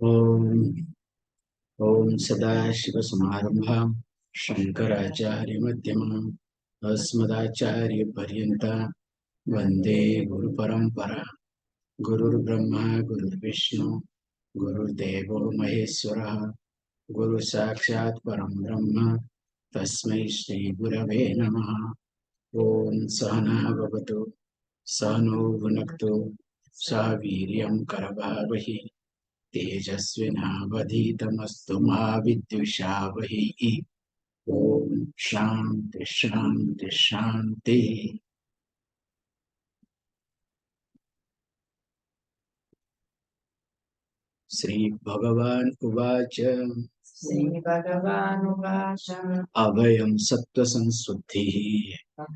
Om Om Sadashivasamārambhām Shankaracharya-madhyamām Asmadacharya-paryantām Vande Guru Parampara. Gurur Brahma, Gurur Vishnu, Gurur Devo Maheswara, Guru Sakshat Param Brahma, Tasmai Shri Gurave Namaha. Om Sahana Bhavatu, Sahano Bhunaktu, Sah Viryam Karavavahi, Tejasvinavadhitamastu Ma Vidvishavahi. Om Shanti Shanti Shanti. Sri Bhagavan Uvacha Sri Bhagavanuvacha Abhayam Sattva Sansuddhi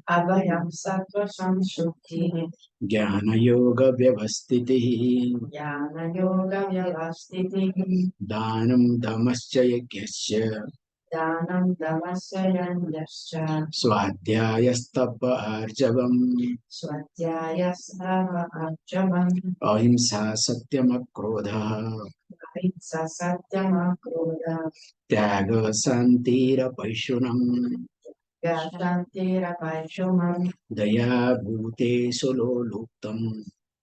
Abhayam Sattva Samshuddhi Jnana Yoga Vyavastiti Jnana Yoga Vyavastiti Dhanam Dhamascha Yajnasya Dhanam Dhamasya Yanyascha Swadhyayastapa Arjavam Swadhyaya Sarva Arjavam Ahimsa Satyam Akrodha Ahimsa Satyam Akrodha Tyaga Santira Paishunam Gashantira Paishumam Daya Bhute Sololuktam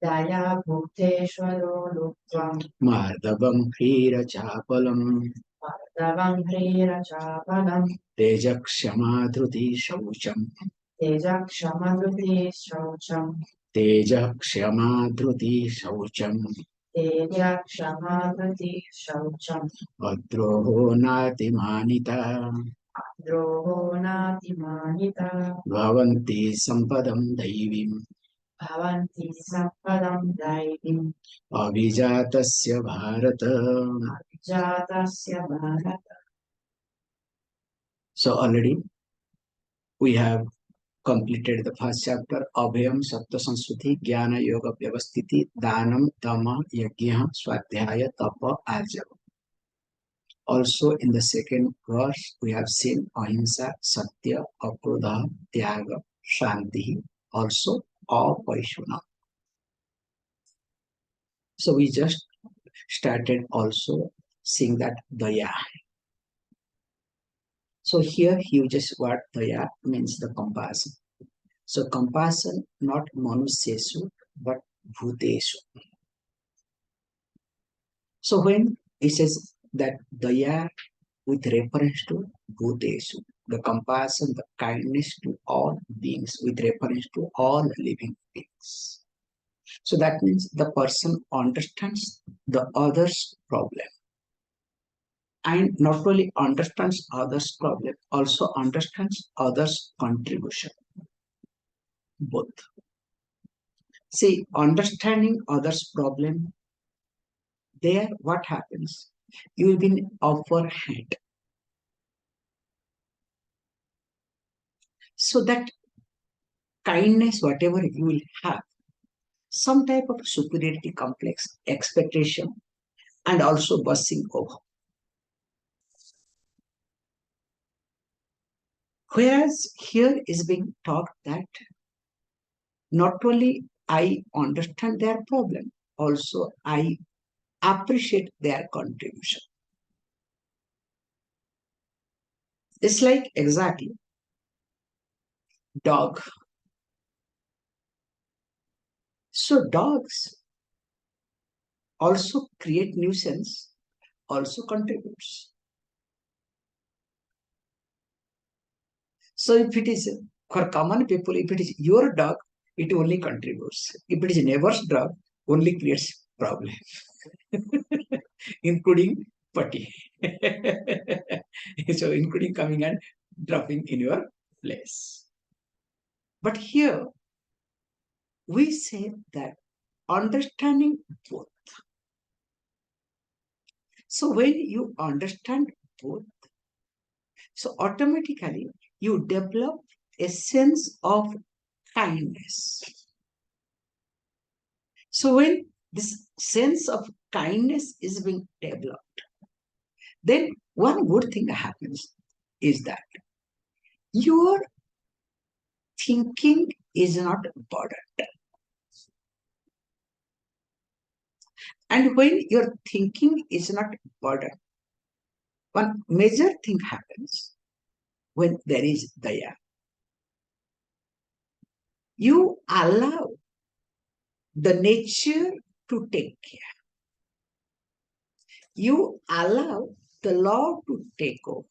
Daya Bhuteshwaro Lutvam Madhavam Hira Chapalam Madhavam Hrira Chapalam Teja Kshama Dhruti Shaucham Teja Kshamadruti Shaucham Teja Kshama Dhruti Shaucham Teja Kshamadruti Shaucham Adroho Nati Manita Droho Natimanita Bhavanti Sampadam Daivim Bhavanti Sampadam Daivim Abhijatasya Bharata. Jatasya Bharata. So already we have completed the first chapter, Abhayam Sattva Sanskruti Jnana Yoga Vyavastiti Dhanam Dhamma Yajna Swadhyaya Tapa Arjava. Also in the second verse we have seen Ahimsa, Satya, Akrodha, Tyaga, Shanti, also Apaishuna. So we just started also seeing that Daya. So here huge word Daya means the compassion. So compassion not manusyesu but bhutesu. So when it says that Daya with reference to bhutesu, the compassion, the kindness to all beings with reference to all living beings. So that means the person understands the other's problem. And not only understands others' problem, also understands others' contribution. Both. See, understanding others' problem, there what happens? You will be in upper hand. So that kindness, whatever you will have, some type of superiority complex, expectation, and also bussing over. Whereas here is being taught that not only I understand their problem, also I appreciate their contribution. It's like exactly dog. So dogs also create nuisance, also contributes. So if it is for common people, if it is your dog, it only contributes. If it is neighbor's dog, only creates problem, including putty. So including coming and dropping in your place. But here we say that understanding both. So when you understand both, so automatically you develop a sense of kindness. So when this sense of kindness is being developed, then one good thing happens is that your thinking is not burdened. And when your thinking is not burden, one major thing happens when there is Daya. You allow the nature to take care. You allow the law to take over.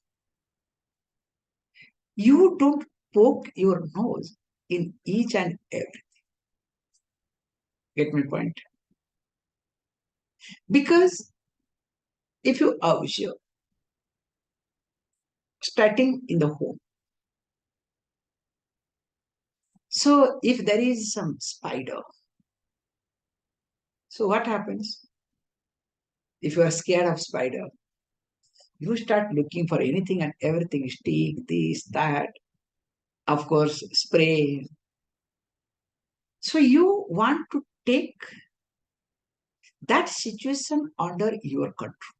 You don't poke your nose in each and every. Get my point? Because if you observe, starting in the home, so if there is some spider, so what happens? If you are scared of spider, you start looking for anything and everything, stick, this, that, of course, spray. So you want to take that situation under your control.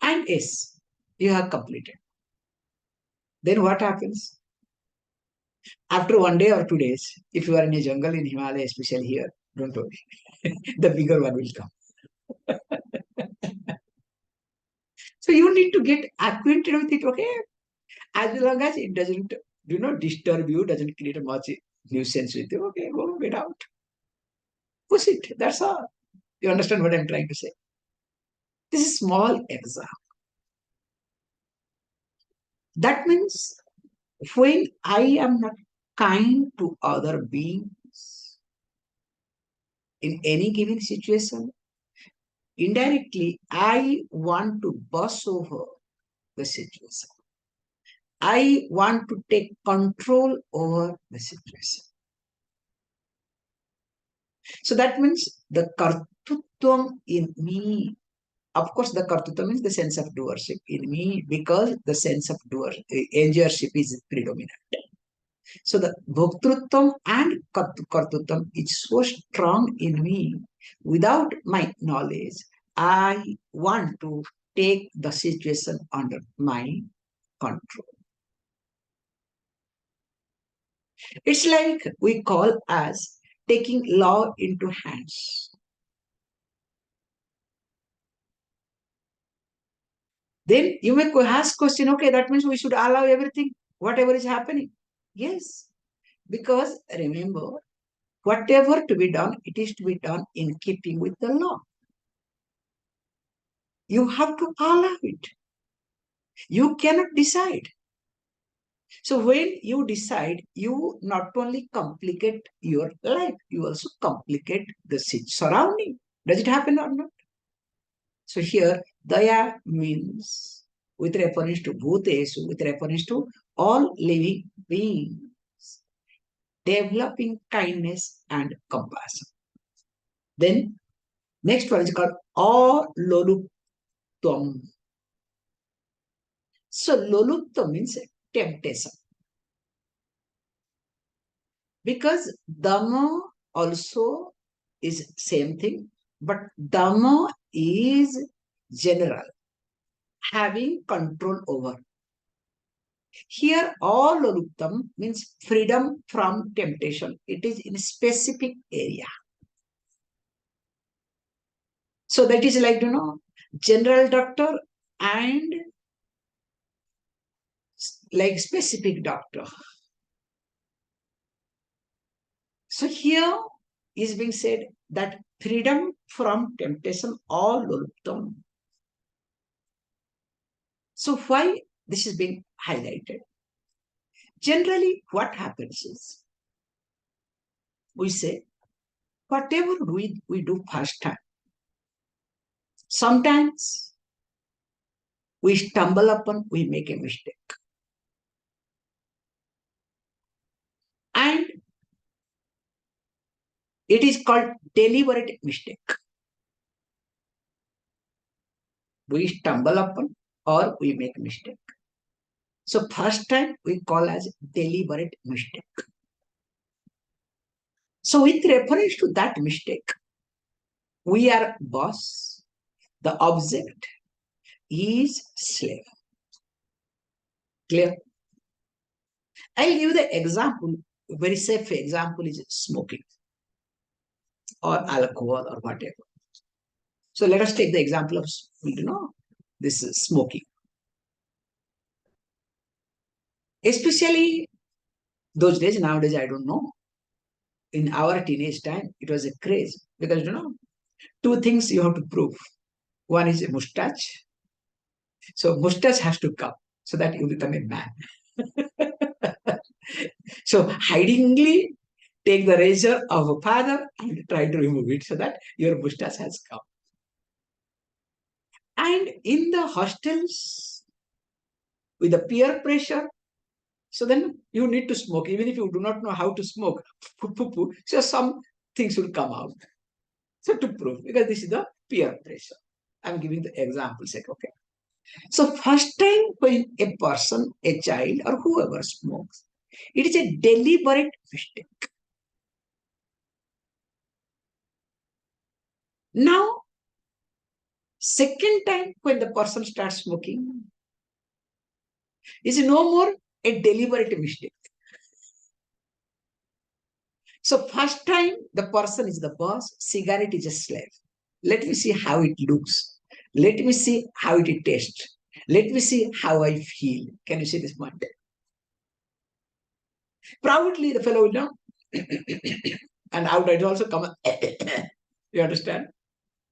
And yes, you have completed. Then what happens? After 1 day or 2 days, if you are in a jungle in Himalaya, especially here, don't worry, the bigger one will come. So you need to get acquainted with it, okay? As long as it doesn't, disturb you, doesn't create a much nuisance with you, okay, go get out. Push it. That's all. You understand what I'm trying to say? This is small example. That means when I am not kind to other beings in any given situation, indirectly I want to boss over the situation. I want to take control over the situation. So that means the kartutvam in me, of course, the kartutvam means the sense of doership in me because the sense of enjoyership is predominant. So the bhoktrutvam and kartutvam is so strong in me. Without my knowledge, I want to take the situation under my control. It's like we call as taking law into hands. Then you may ask question, okay, that means we should allow everything, whatever is happening. Yes, because remember, whatever to be done, it is to be done in keeping with the law. You have to allow it. You cannot decide. So when you decide, you not only complicate your life, you also complicate the surrounding. Does it happen or not? So here, Daya means with reference to Bhutesu, with reference to all living beings, developing kindness and compassion. Then next one is called Aloluptam. So Loluptam means temptation. Because Dhamma also is same thing, but Dhamma is general, having control over. Here, all Loluptam means freedom from temptation. It is in a specific area. So that is like, general doctor and like specific doctor. So here is being said that freedom from temptation, all Loluptam. So why this is being highlighted? Generally, what happens is we say, whatever we do first time, sometimes we stumble upon, we make a mistake. And it is called deliberate mistake. We stumble upon or we make mistake. So first time we call as deliberate mistake. So with reference to that mistake, we are boss, the object is slave. Clear? I'll give the example very safe example is smoking or alcohol or whatever. So let us take the example of, this is smoking. Especially those days, nowadays, I don't know. In our teenage time, it was a craze because, two things you have to prove. One is a mustache. So mustache has to come so that you become a man. So hidingly take the razor of a father and try to remove it so that your mustache has come. And in the hostels, with the peer pressure, so then you need to smoke, even if you do not know how to smoke. So some things will come out. So to prove, because this is the peer pressure. I'm giving the example sake, okay? So first time when a person, a child or whoever smokes, it is a deliberate mistake. Now, second time when the person starts smoking, is no more a deliberate mistake. So first time the person is the boss, cigarette is a slave. Let me see how it looks. Let me see how it tastes. Let me see how I feel. Can you see this one? Proudly the fellow will know. And out it also come. You understand?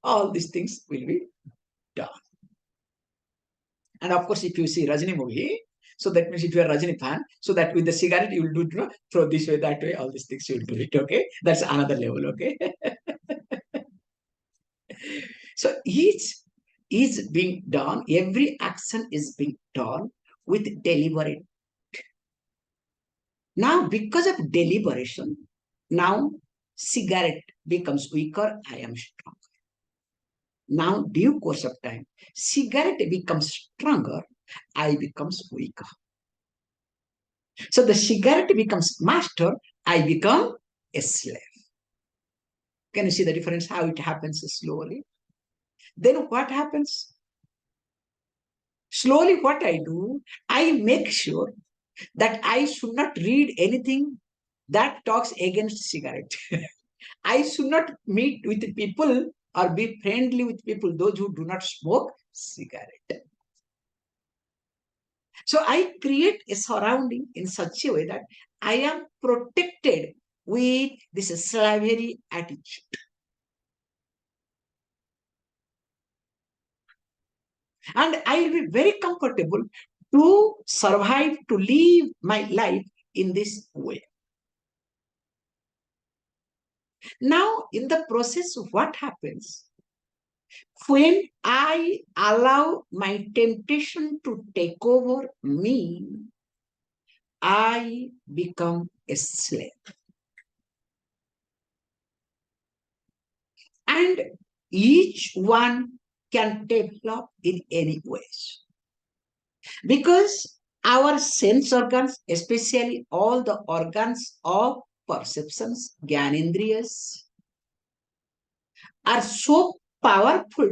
All these things will be done. And of course, if you see Rajini movie, so that means if you are Rajini fan, so that with the cigarette you will do, throw this way, that way, all these things you will do it. Okay, that's another level. Okay. So each is being done, every action is being done with deliberate. Now, because of deliberation, now cigarette becomes weaker, I am strong. Now, due course of time, cigarette becomes stronger, I becomes weaker. So the cigarette becomes master, I become a slave. Can you see the difference, how it happens slowly? Then what happens? Slowly what I do, I make sure that I should not read anything that talks against cigarette. I should not meet with people or be friendly with people, those who do not smoke cigarette. So I create a surrounding in such a way that I am protected with this slavery attitude. And I will be very comfortable to survive, to live my life in this way. Now, in the process, what happens? When I allow my temptation to take over me, I become a slave. And each one can develop in any ways. Because our sense organs, especially all the organs of perceptions, gyanendriyas, are so powerful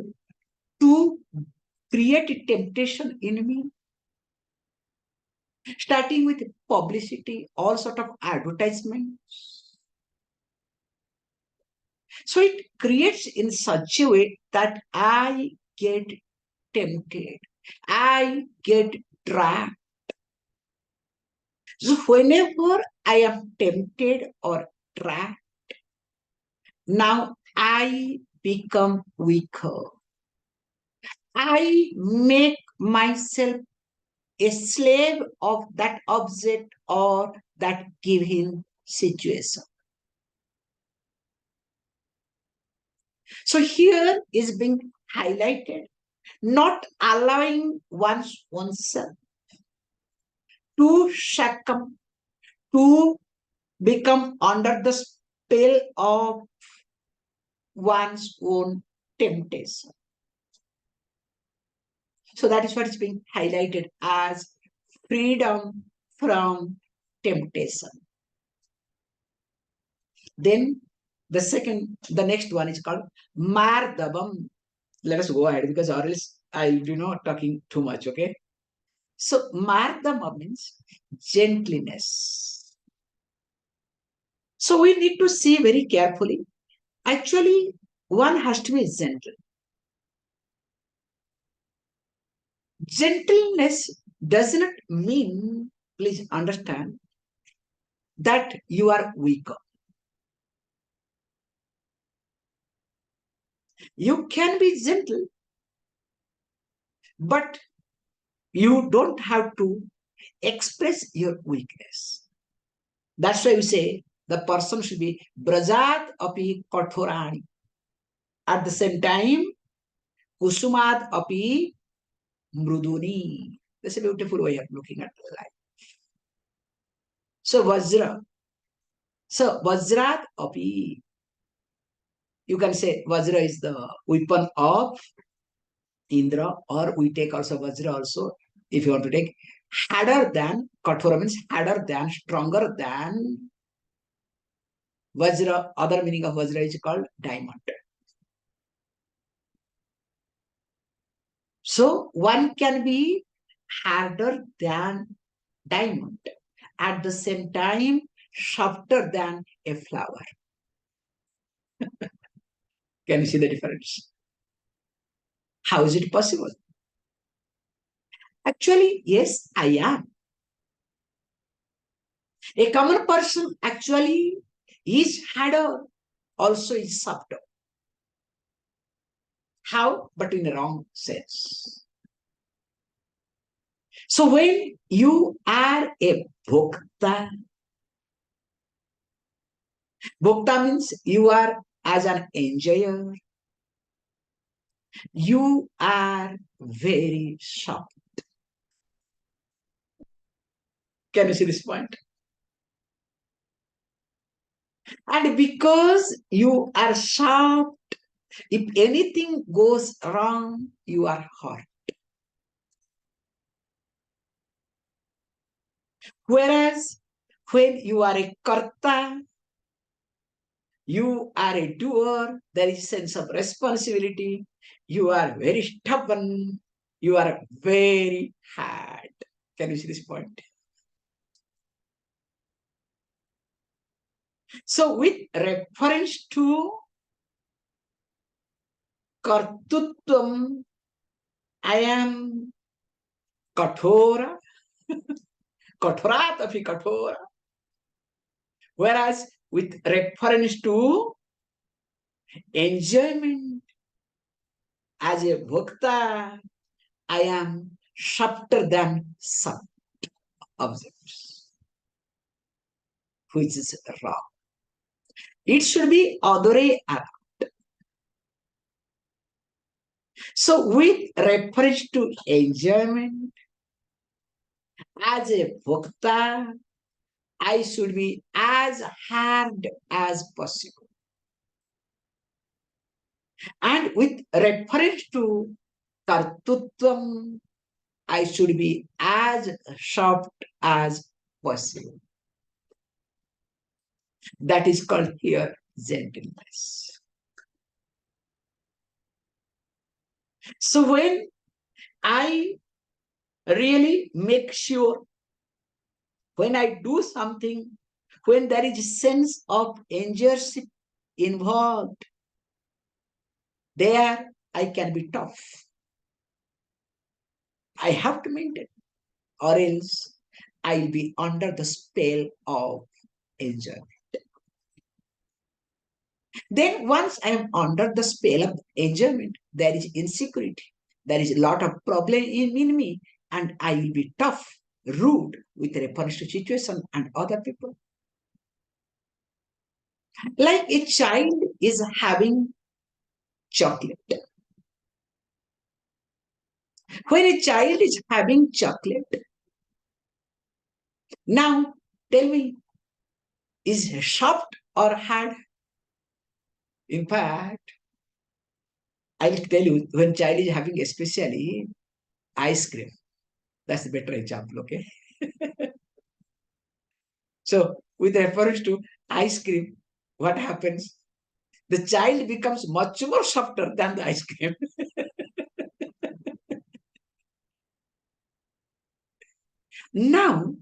to create a temptation in me, starting with publicity, all sort of advertisement. So it creates in such a way that I get tempted, I get trapped. So whenever I am tempted or trapped, now I become weaker. I make myself a slave of that object or that given situation. So here is being highlighted, not allowing oneself to succumb, to become under the spell of one's own temptation. So that is what is being highlighted as freedom from temptation. Then the next one is called Mardavam. Let us go ahead because or else I do not talking too much, okay? So Mardama means gentleness. So we need to see very carefully. Actually, one has to be gentle. Gentleness does not mean, please understand, that you are weaker. You can be gentle, but you don't have to express your weakness. That's why we say the person should be brajat api kathorani. At the same time, kusumad api mruduni. That's a beautiful way of looking at life. So vajra. So vajrat api. You can say vajra is the weapon of Indra, or we take also vajra also. If you want to take harder than kathora means harder than, stronger than vajra. Other meaning of vajra is called diamond. So one can be harder than diamond, at the same time softer than a flower. Can you see the difference? How is it possible? Actually, yes, I am. A common person actually is harder, also is softer. How? But in the wrong sense. So when you are a bhokta, bhokta means you are as an enjoyer, you are very soft. Can you see this point? And because you are sharp, if anything goes wrong, you are hurt. Whereas when you are a karta, you are a doer, there is sense of responsibility, you are very stubborn, you are very hard. Can you see this point? So with reference to kartutvam, I am kathora, kathorat api kathora. Whereas with reference to enjoyment, as a bhakta, I am softer than some observers, which is wrong. It should be other way around. So with reference to enjoyment, as a bhakta, I should be as hard as possible. And with reference to kartutvam, I should be as soft as possible. That is called here gentleness. So when I really make sure, when I do something, when there is a sense of enjoyment involved, there I can be tough. I have to maintain, or else I'll be under the spell of enjoyment. Then once I am under the spell of enjoyment, there is insecurity. There is a lot of problem in me, and I will be tough, rude with reference to situation and other people. Like a child is having chocolate. When a child is having chocolate, now tell me, is it soft or hard? In fact, I will tell you, when child is having especially ice cream, that's a better example, okay? So, with reference to ice cream, what happens? The child becomes much more softer than the ice cream. Now,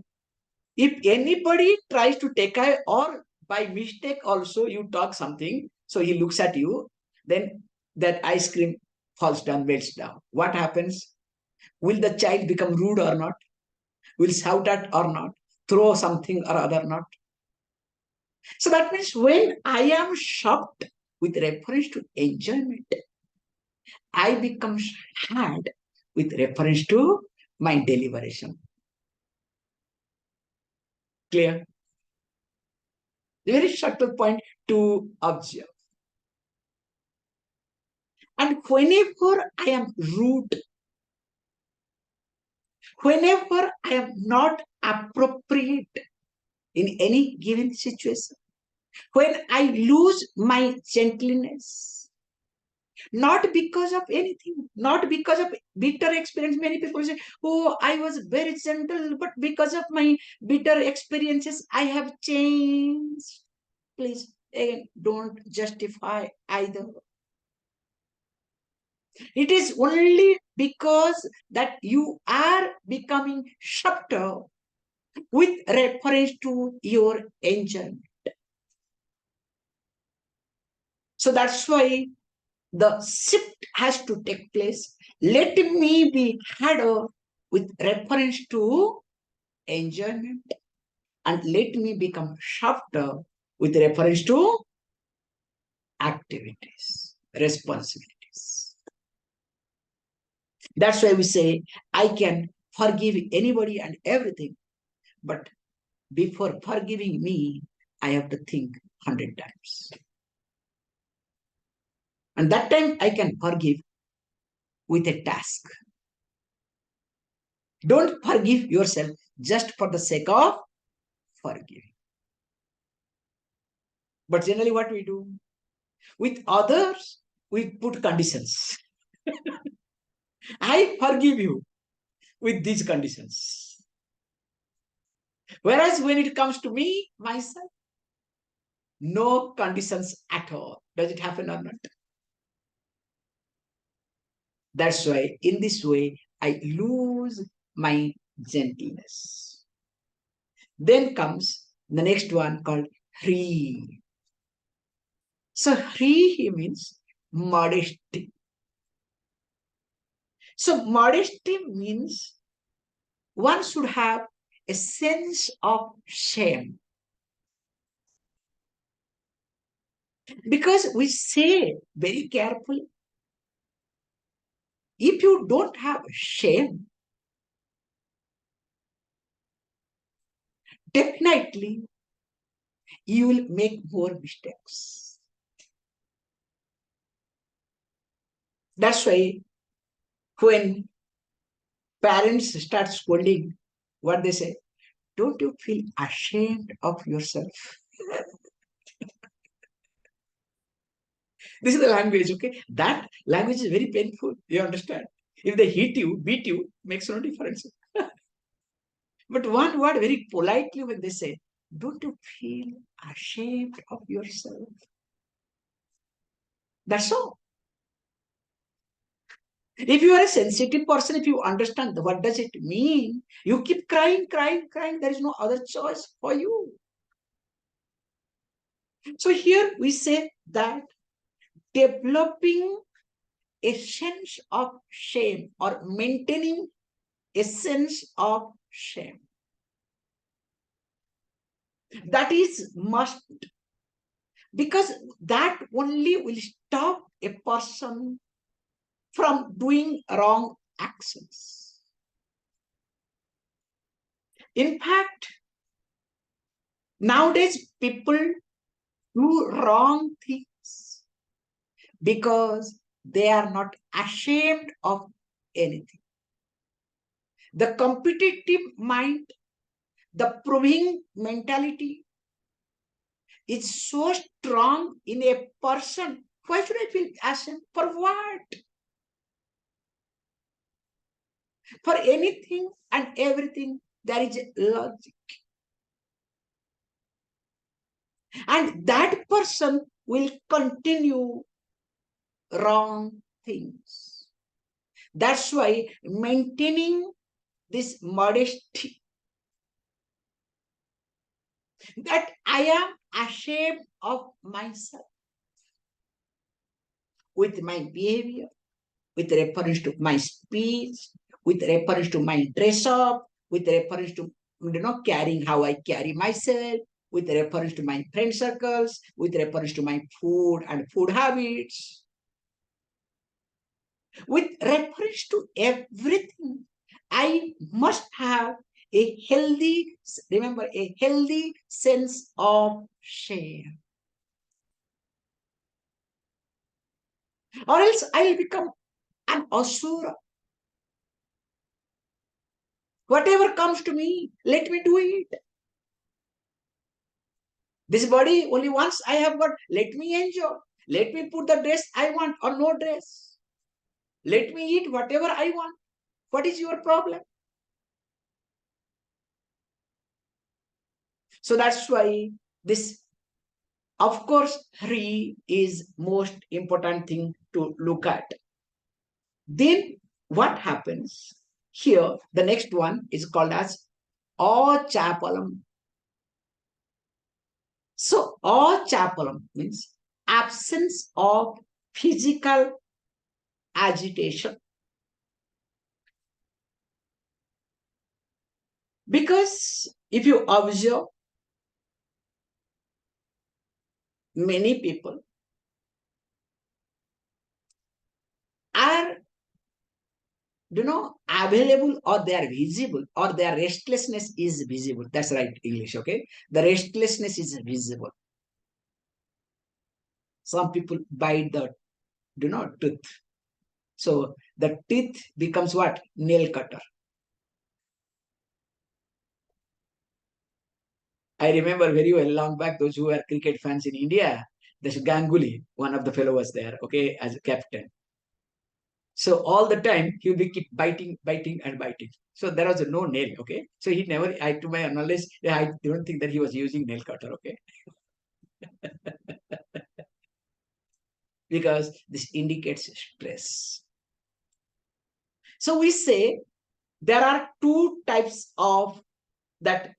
if anybody tries to take away or by mistake also you talk something, so he looks at you, then that ice cream falls down, melts down. What happens? Will the child become rude or not? Will shout at or not? Throw something or other not? So that means when I am shocked with reference to enjoyment, I become sad with reference to my deliberation. Clear? Very subtle point to observe. And whenever I am rude, whenever I am not appropriate in any given situation, when I lose my gentleness, not because of anything, not because of bitter experience. Many people say, oh, I was very gentle, but because of my bitter experiences, I have changed. Please, again, don't justify either. It is only because that you are becoming softer with reference to your enjoyment. So that's why the shift has to take place. Let me be harder with reference to enjoyment, and let me become softer with reference to activities, responsibilities. That's why we say, I can forgive anybody and everything, but before forgiving me, I have to think 100 times. And that time I can forgive with a task. Don't forgive yourself just for the sake of forgiving. But generally, what we do with others, we put conditions. I forgive you with these conditions. Whereas when it comes to me, myself, no conditions at all. Does it happen or not? That's why, in this way, I lose my gentleness. Then comes the next one called free. So, free means modesty. So, modesty means one should have a sense of shame. Because we say very carefully, if you don't have shame, definitely you will make more mistakes. That's why when parents start scolding, what they say, don't you feel ashamed of yourself? This is the language, okay? That language is very painful. You understand? If they hit you, beat you, makes no difference. But one word very politely when they say, don't you feel ashamed of yourself? That's all. If you are a sensitive person, if you understand what does it mean, you keep crying, crying, crying. There is no other choice for you. So here we say that developing a sense of shame or maintaining a sense of shame, that is must, because that only will stop a person from doing wrong actions. In fact, nowadays people do wrong things because they are not ashamed of anything. The competitive mind, the proving mentality is so strong in a person. Why should I feel ashamed? For what? For anything and everything, there is a logic. And that person will continue wrong things. That's why maintaining this modesty, that I am ashamed of myself with my behavior, with reference to my speech, with reference to my dress up, with reference to carrying how I carry myself, with reference to my friend circles, with reference to my food and food habits, with reference to everything. I must have a healthy, remember, a healthy sense of shame, or else I'll become an asura. Whatever comes to me, let me do it. This body only once I have got, let me enjoy. Let me put the dress I want or no dress. Let me eat whatever I want. What is your problem? So that's why this, of course, three is most important thing to look at. Then what happens? Here, the next one is called as Achapalam. So Achapalam means absence of physical agitation. Because if you observe, many people are available, or they are visible, or their restlessness is visible. That's right, English. Okay, the restlessness is visible. Some people bite the tooth, so the teeth becomes what? Nail cutter. I remember very well, long back, those who were cricket fans in India, this Ganguly, one of the fellow was there, okay, as a captain. So all the time he would be keep biting, biting, and biting. So there was no nail. Okay. So he never, I to my knowledge, I don't think that he was using nail cutter. Okay. Because this indicates stress. So we say there are two types of that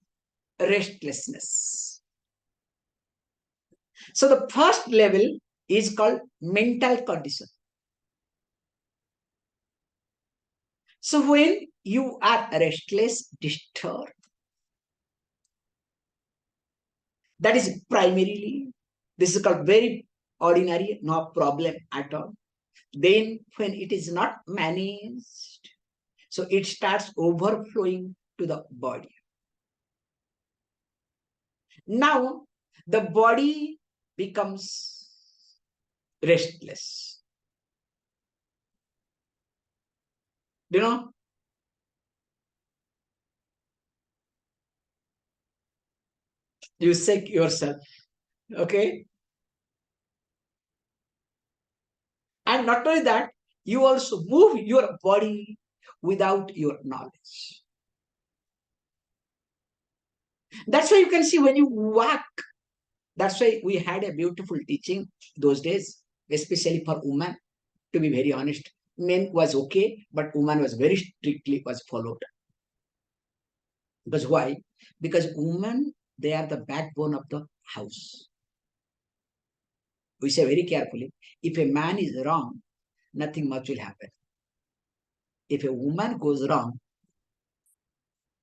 restlessness. So the first level is called mental condition. So when you are restless, disturbed, that is primarily, this is called very ordinary, no problem at all. Then when it is not managed, so it starts overflowing to the body. Now the body becomes restless. You know, you sick yourself, okay? And not only that, you also move your body without your knowledge. That's why you can see when you walk. That's why we had a beautiful teaching those days, especially for women. To be very honest, men was okay, but woman was very strictly was followed. Because why? Because women, they are the backbone of the house. We say very carefully, if a man is wrong, nothing much will happen. If a woman goes wrong,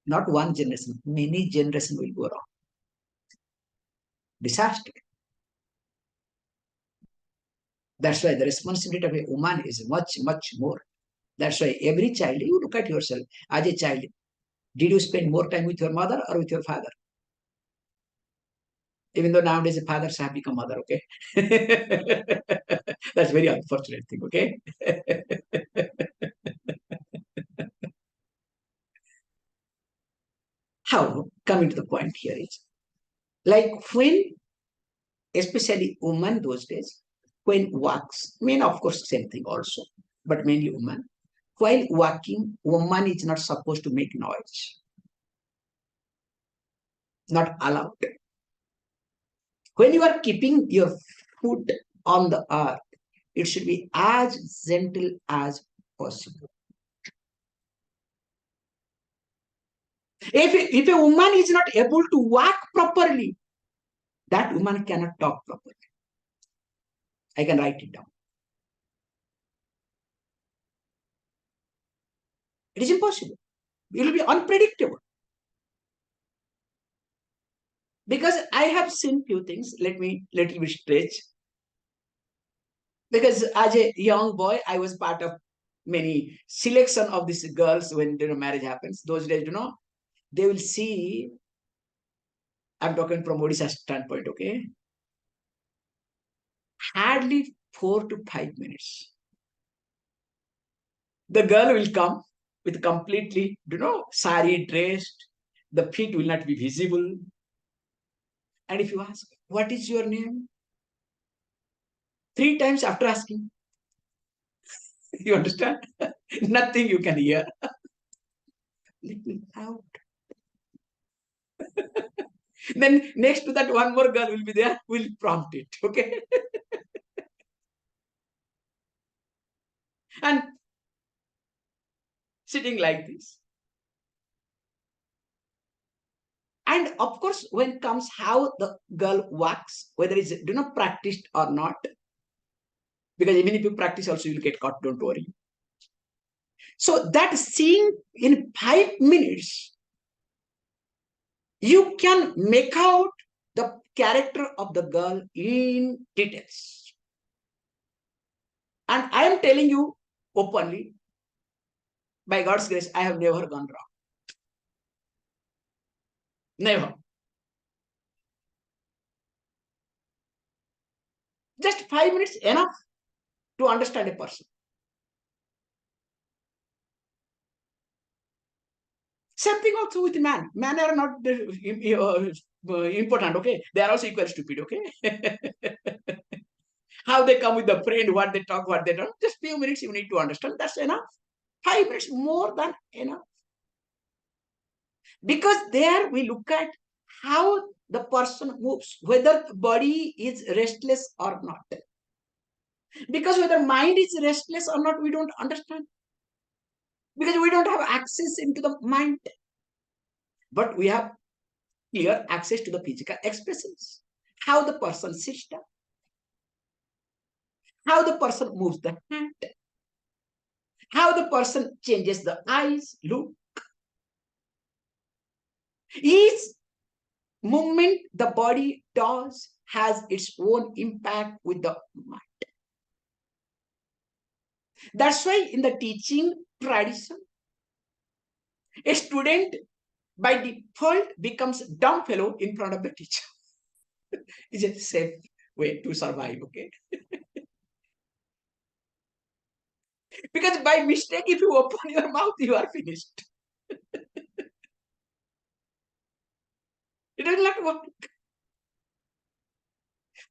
not one generation, many generations will go wrong. Disaster. That's why the responsibility of a woman is much, much more. That's why every child, you look at yourself as a child. Did you spend more time with your mother or with your father? Even though nowadays the fathers have become mother, okay? That's very unfortunate thing, okay? How? Coming to the point here is, like when, especially women those days, when walks, men of course same thing also, but mainly women, while walking, woman is not supposed to make noise, not allowed. When you are keeping your foot on the earth, it should be as gentle as possible. If a woman is not able to walk properly, that woman cannot talk properly. I can write it down. It is impossible. It will be unpredictable. Because I have seen few things. Let me little bit stretch. Because as a young boy, I was part of many selection of these girls when marriage happens. Those days, they will see. I'm talking from Odisha standpoint, okay? Hardly 4 to 5 minutes. The girl will come with completely, sari dressed. The feet will not be visible. And if you ask, what is your name? 3 times after asking, you understand? Nothing you can hear. Let me out. Then next to that, one more girl will be there, will prompt it. Okay. And sitting like this. And of course, when comes how the girl walks, whether it's practiced or not, because even if you practice, also you'll get caught. Don't worry. So that seeing in 5 minutes, you can make out the character of the girl in details. And I am telling you openly, by God's grace, I have never gone wrong. Never. Just 5 minutes enough to understand a person. Same thing also with man. Men are not important, okay? They are also equally stupid, okay? How they come with the friend, what they talk, what they don't. Just few minutes you need to understand. That's enough. 5 minutes more than enough. Because there we look at how the person moves, whether the body is restless or not. Because whether mind is restless or not, we don't understand. Because we don't have access into the mind. But we have clear access to the physical expressions. How the person sits down. How the person moves the hand. How the person changes the eyes, look. Each movement the body does has its own impact with the mind. That's why in the teaching tradition, a student by default becomes dumb fellow in front of the teacher. It's a safe way to survive, okay? Because by mistake, if you open your mouth, you are finished. It will not work.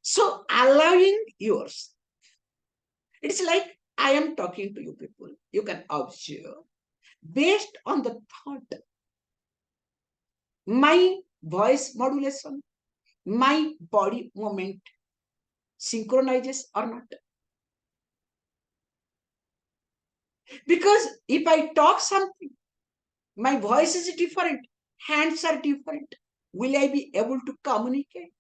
So allowing yours, it's like I am talking to you people. You can observe based on the thought, my voice modulation, my body movement synchronizes or not. Because if I talk something, my voice is different, hands are different. Will I be able to communicate?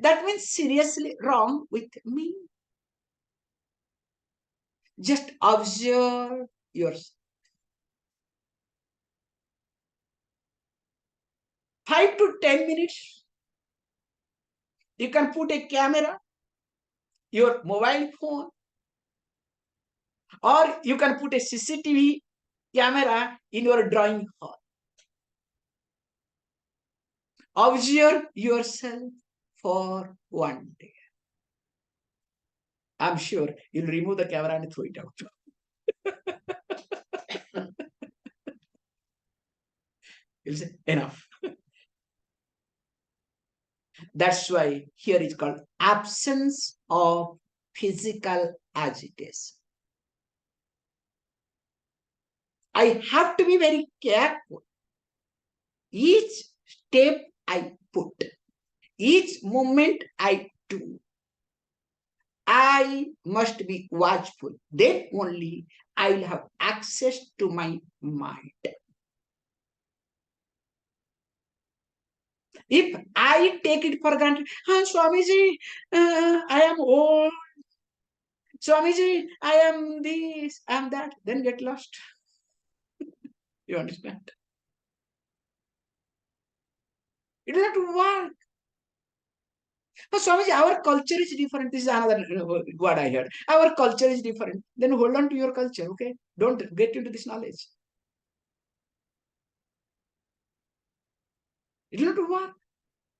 That means seriously wrong with me. Just observe yourself. 5 to 10 minutes, you can put a camera, your mobile phone, or you can put a CCTV camera in your drawing hall. Observe yourself for one day. I'm sure you'll remove the camera and throw it out. You'll say, enough. That's why here it's called absence of physical agitation. I have to be very careful. Each step I put, each movement I do, I must be watchful. Then only I will have access to my mind. If I take it for granted, Swamiji, I am old. Swamiji, I am this, I am that, then get lost. You understand? It will not work. But Swamiji, our culture is different. This is another word I heard. Our culture is different. Then hold on to your culture, okay? Don't get into this knowledge. It will not work.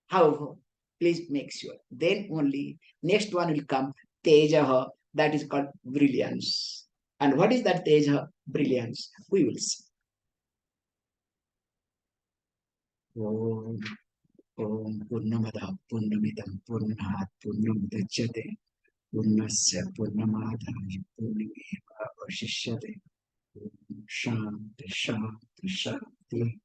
However, please make sure. Then only next one will come Tejaha, that is called brilliance. And what is that Tejaha? Brilliance. We will see. Om, Om Purnamada Purnamidam Purnat Purnamudachyate Purnasya Purnamadaya Purnameva Vashishyate Shanti Shanti Shanti